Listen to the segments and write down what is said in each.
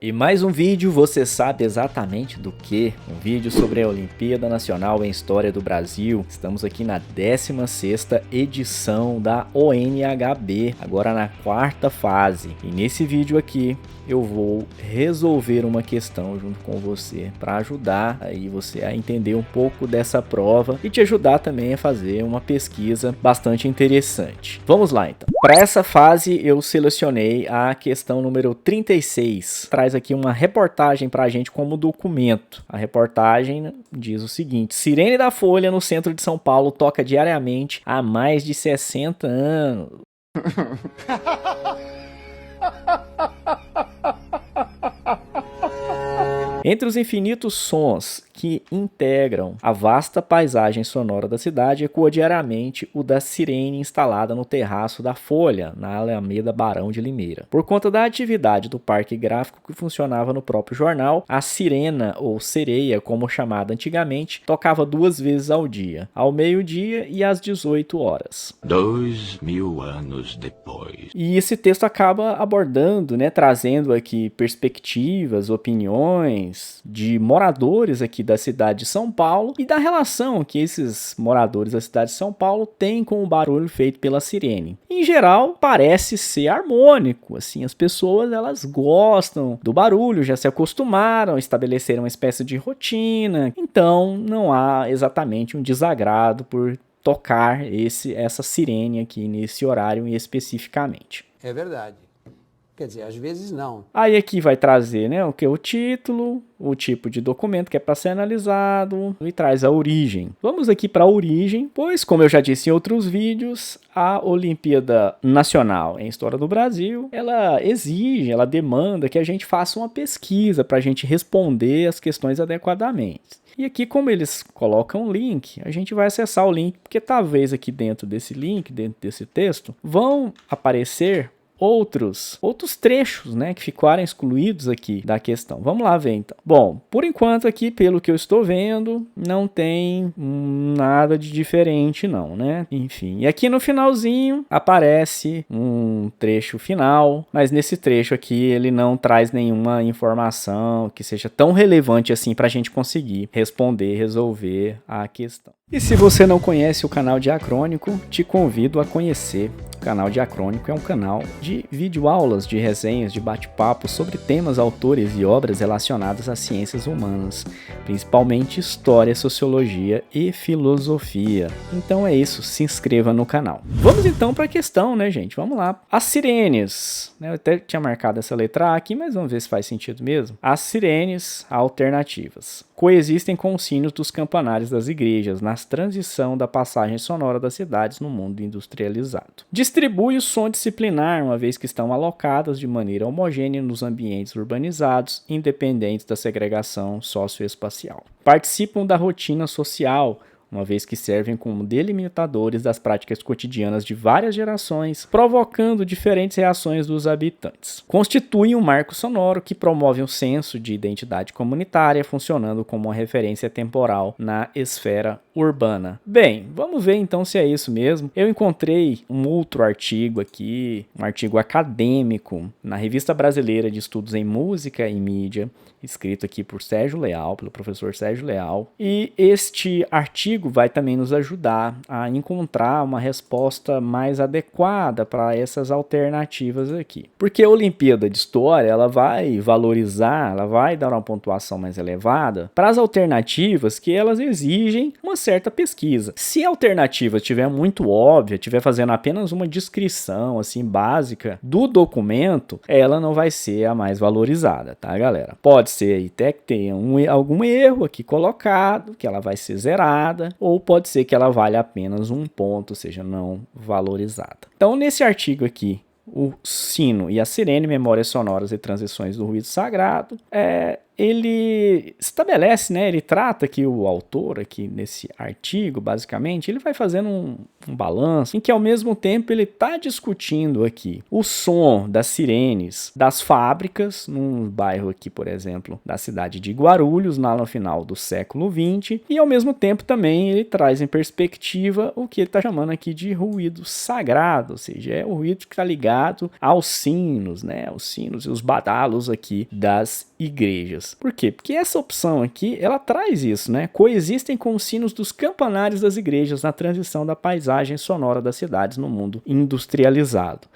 E mais um vídeo, você sabe exatamente do que? Um vídeo sobre a Olimpíada Nacional em História do Brasil. Estamos aqui na 16ª edição da ONHB, agora na 4ª fase. E nesse vídeo aqui eu vou resolver uma questão junto com você para ajudar aí você a entender um pouco dessa prova e te ajudar também a fazer uma pesquisa bastante interessante. Vamos lá então. Para essa fase eu selecionei a questão número 36. Traz aqui uma reportagem para a gente como documento. A reportagem diz o seguinte: Sirene da Folha no centro de São Paulo toca diariamente há mais de 60 anos. Entre os infinitos sons que integram a vasta paisagem sonora da cidade, ecoa diariamente o da sirene instalada no terraço da Folha, na Alameda Barão de Limeira. Por conta da atividade do parque gráfico que funcionava no próprio jornal, a sirena, ou sereia, como chamada antigamente, tocava 2 vezes ao dia, ao meio-dia e às 18 horas. 2000 anos depois. E esse texto acaba abordando, trazendo aqui perspectivas, opiniões de moradores aqui da cidade de São Paulo e da relação que esses moradores da cidade de São Paulo têm com o barulho feito pela sirene. Em geral, parece ser harmônico, assim, as pessoas elas gostam do barulho, já se acostumaram, estabeleceram uma espécie de rotina, então não há exatamente um desagrado por tocar essa sirene aqui nesse horário especificamente. É verdade. Quer dizer, às vezes não. Aí aqui vai trazer, o título, o tipo de documento que é para ser analisado e traz a origem. Vamos aqui para a origem, pois, como eu já disse em outros vídeos, a Olimpíada Nacional em História do Brasil, ela exige, ela demanda que a gente faça uma pesquisa para a gente responder as questões adequadamente. E aqui, como eles colocam um link, a gente vai acessar o link, porque talvez aqui dentro desse link, dentro desse texto, vão aparecer outros trechos, que ficaram excluídos aqui da questão. Vamos lá ver então. Bom, por enquanto aqui, pelo que eu estou vendo, não tem nada de diferente não, Enfim, e aqui no finalzinho aparece um trecho final, mas nesse trecho aqui ele não traz nenhuma informação que seja tão relevante assim para a gente conseguir responder, resolver a questão. E se você não conhece o canal Diacrônico, te convido a conhecer. O canal Diacrônico é um canal de videoaulas, de resenhas, de bate-papo sobre temas, autores e obras relacionadas às ciências humanas, principalmente história, sociologia e filosofia. Então é isso, se inscreva no canal. Vamos então para a questão, gente? Vamos lá. As sirenes, eu até tinha marcado essa letra A aqui, mas vamos ver se faz sentido mesmo. As sirenes alternativas coexistem com os sinos dos campanários das igrejas nas transição da passagem sonora das cidades no mundo industrializado. Distribui o som disciplinar, uma vez que estão alocadas de maneira homogênea nos ambientes urbanizados, independentes da segregação socioespacial. Participam da rotina social, uma vez que servem como delimitadores das práticas cotidianas de várias gerações, provocando diferentes reações dos habitantes. Constituem um marco sonoro que promove um senso de identidade comunitária, funcionando como uma referência temporal na esfera urbana. Bem, vamos ver então se é isso mesmo. Eu encontrei um outro artigo aqui, um artigo acadêmico, na Revista Brasileira de Estudos em Música e Mídia, escrito aqui por Sérgio Leal, pelo professor Sérgio Leal, e este artigo vai também nos ajudar a encontrar uma resposta mais adequada para essas alternativas aqui. Porque a Olimpíada de História, ela vai valorizar, ela vai dar uma pontuação mais elevada para as alternativas que elas exigem uma certa pesquisa. Se a alternativa estiver muito óbvia, estiver fazendo apenas uma descrição assim básica do documento, ela não vai ser a mais valorizada, tá, galera? Pode ser aí até que tenha algum erro aqui colocado, que ela vai ser zerada, ou pode ser que ela valha apenas 1 ponto, ou seja, não valorizada. Então, nesse artigo aqui, o sino e a sirene, memórias sonoras e transições do ruído sagrado, ele estabelece, né, ele trata aqui o autor, aqui nesse artigo, basicamente, ele vai fazendo um balanço, em que ao mesmo tempo ele está discutindo aqui o som das sirenes das fábricas, num bairro aqui, por exemplo, da cidade de Guarulhos, lá no final do século XX, e ao mesmo tempo também ele traz em perspectiva o que ele está chamando aqui de ruído sagrado, ou seja, é o ruído que está ligado aos sinos, né, os sinos e os badalos aqui das igrejas. Por quê? Porque essa opção aqui, ela traz isso, né? Coexistem com os sinos dos campanários das igrejas na transição da paisagem sonora das cidades no mundo industrializado.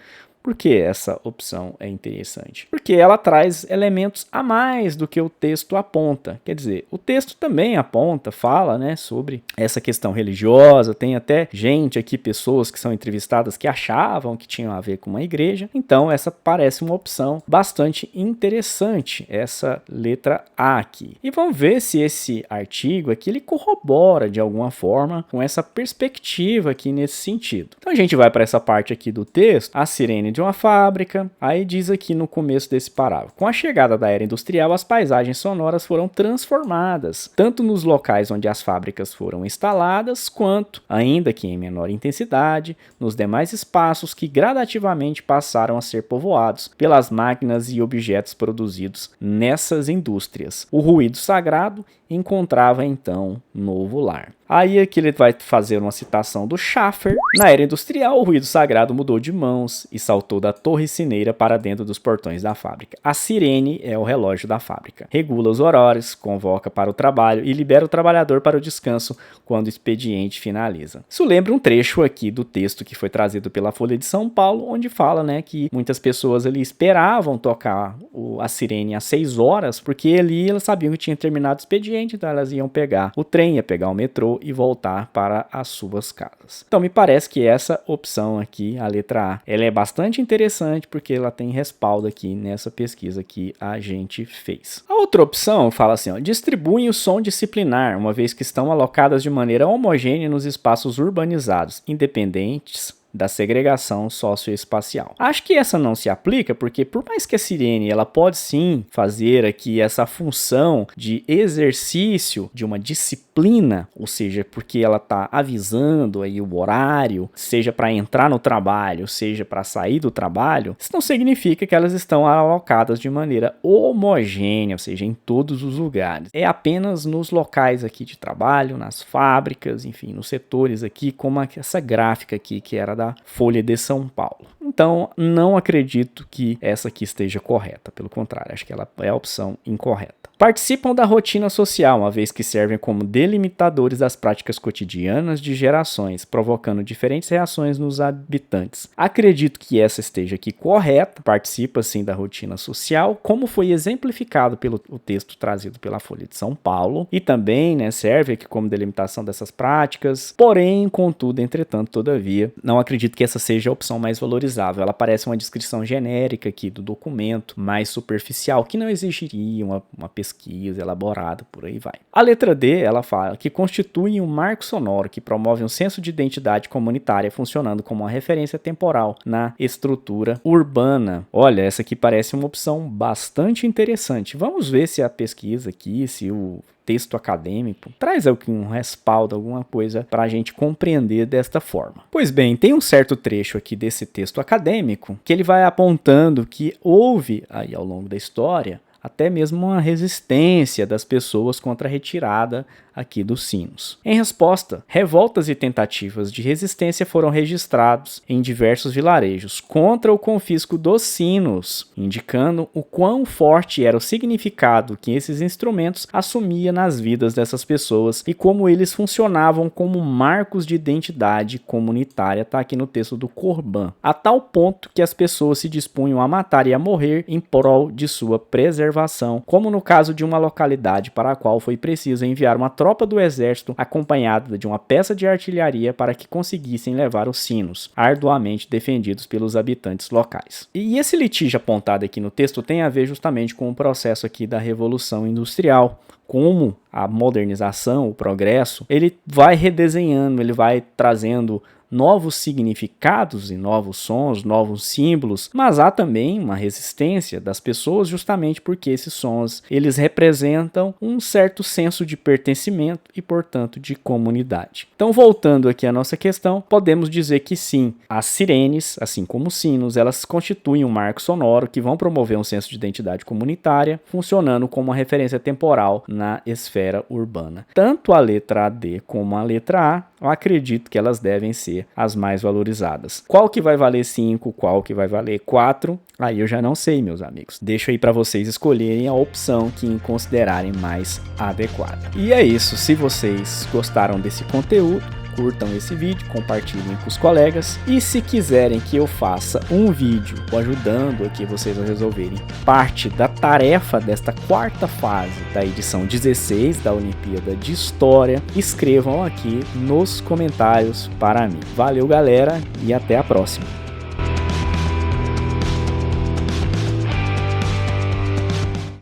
Por que essa opção é interessante? Porque ela traz elementos a mais do que o texto aponta. Quer dizer, o texto também aponta, fala, né, sobre essa questão religiosa. Tem até gente aqui, pessoas que são entrevistadas que achavam que tinham a ver com uma igreja. Então, essa parece uma opção bastante interessante, essa letra A aqui. E vamos ver se esse artigo aqui ele corrobora de alguma forma com essa perspectiva aqui nesse sentido. Então, a gente vai para essa parte aqui do texto, a sirene de uma fábrica, aí diz aqui no começo desse parágrafo: com a chegada da era industrial, as paisagens sonoras foram transformadas, tanto nos locais onde as fábricas foram instaladas, quanto, ainda que em menor intensidade, nos demais espaços que gradativamente passaram a ser povoados pelas máquinas e objetos produzidos nessas indústrias. O ruído sagrado encontrava então novo lar. Aí aqui ele vai fazer uma citação do Schaffer. Na era industrial, o ruído sagrado mudou de mãos e saltou da torre cineira para dentro dos portões da fábrica. A sirene é o relógio da fábrica. Regula os horários, convoca para o trabalho e libera o trabalhador para o descanso quando o expediente finaliza. Isso lembra um trecho aqui do texto que foi trazido pela Folha de São Paulo, onde fala, né, que muitas pessoas ali esperavam tocar a sirene às 6 horas, porque ali elas sabiam que tinha terminado o expediente, então elas iam pegar o trem, ia pegar o metrô e voltar para as suas casas. Então me parece que essa opção aqui, a letra A, ela é bastante interessante porque ela tem respaldo aqui nessa pesquisa que a gente fez. A outra opção fala assim, ó, distribuem o som disciplinar, uma vez que estão alocadas de maneira homogênea nos espaços urbanizados, independentes da segregação socioespacial. Acho que essa não se aplica porque, por mais que a sirene ela pode sim fazer aqui essa função de exercício de uma disciplina, ou seja, porque ela está avisando aí o horário, seja para entrar no trabalho, seja para sair do trabalho, isso não significa que elas estão alocadas de maneira homogênea, ou seja, em todos os lugares. É apenas nos locais aqui de trabalho, nas fábricas, enfim, nos setores aqui, como essa gráfica aqui que era da Folha de São Paulo. Então, não acredito que essa aqui esteja correta. Pelo contrário, acho que ela é a opção incorreta. Participam da rotina social, uma vez que servem como delimitadores das práticas cotidianas de gerações, provocando diferentes reações nos habitantes. Acredito que essa esteja aqui correta, participa sim da rotina social, como foi exemplificado pelo texto trazido pela Folha de São Paulo, e também, né, serve aqui como delimitação dessas práticas, porém, contudo, entretanto, todavia, não acredito que essa seja a opção mais valorizável. Ela parece uma descrição genérica aqui do documento, mais superficial, que não exigiria uma pesquisa elaborada, por aí vai. A letra D, ela fala que constitui um marco sonoro que promove um senso de identidade comunitária, funcionando como uma referência temporal na estrutura urbana. Olha, essa aqui parece uma opção bastante interessante. Vamos ver se a pesquisa aqui, se o texto acadêmico traz um respaldo, alguma coisa para a gente compreender desta forma. Pois bem, tem um certo trecho aqui desse texto acadêmico que ele vai apontando que houve aí ao longo da história até mesmo uma resistência das pessoas contra a retirada aqui dos sinos. Em resposta, revoltas e tentativas de resistência foram registrados em diversos vilarejos contra o confisco dos sinos, indicando o quão forte era o significado que esses instrumentos assumiam nas vidas dessas pessoas e como eles funcionavam como marcos de identidade comunitária, está aqui no texto do Corban, a tal ponto que as pessoas se dispunham a matar e a morrer em prol de sua preservação, como no caso de uma localidade para a qual foi preciso enviar uma tropa do exército acompanhada de uma peça de artilharia para que conseguissem levar os sinos, arduamente defendidos pelos habitantes locais. E esse litígio apontado aqui no texto tem a ver justamente com o processo aqui da Revolução Industrial, como a modernização, o progresso, ele vai redesenhando, ele vai trazendo novos significados e novos sons, novos símbolos, mas há também uma resistência das pessoas justamente porque esses sons, eles representam um certo senso de pertencimento e, portanto, de comunidade. Então, voltando aqui à nossa questão, podemos dizer que sim, as sirenes, assim como os sinos, elas constituem um marco sonoro que vão promover um senso de identidade comunitária, funcionando como uma referência temporal na esfera urbana. Tanto a letra D como a letra A, eu acredito que elas devem ser as mais valorizadas. Qual que vai valer 5, qual que vai valer 4? Aí eu já não sei, meus amigos. Deixo aí para vocês escolherem a opção que considerarem mais adequada. E é isso. Se vocês gostaram desse conteúdo, curtam esse vídeo, compartilhem com os colegas. E se quiserem que eu faça um vídeo ajudando aqui vocês a resolverem parte da tarefa desta quarta fase da edição 16 da Olimpíada de História, escrevam aqui nos comentários para mim. Valeu, galera, e até a próxima.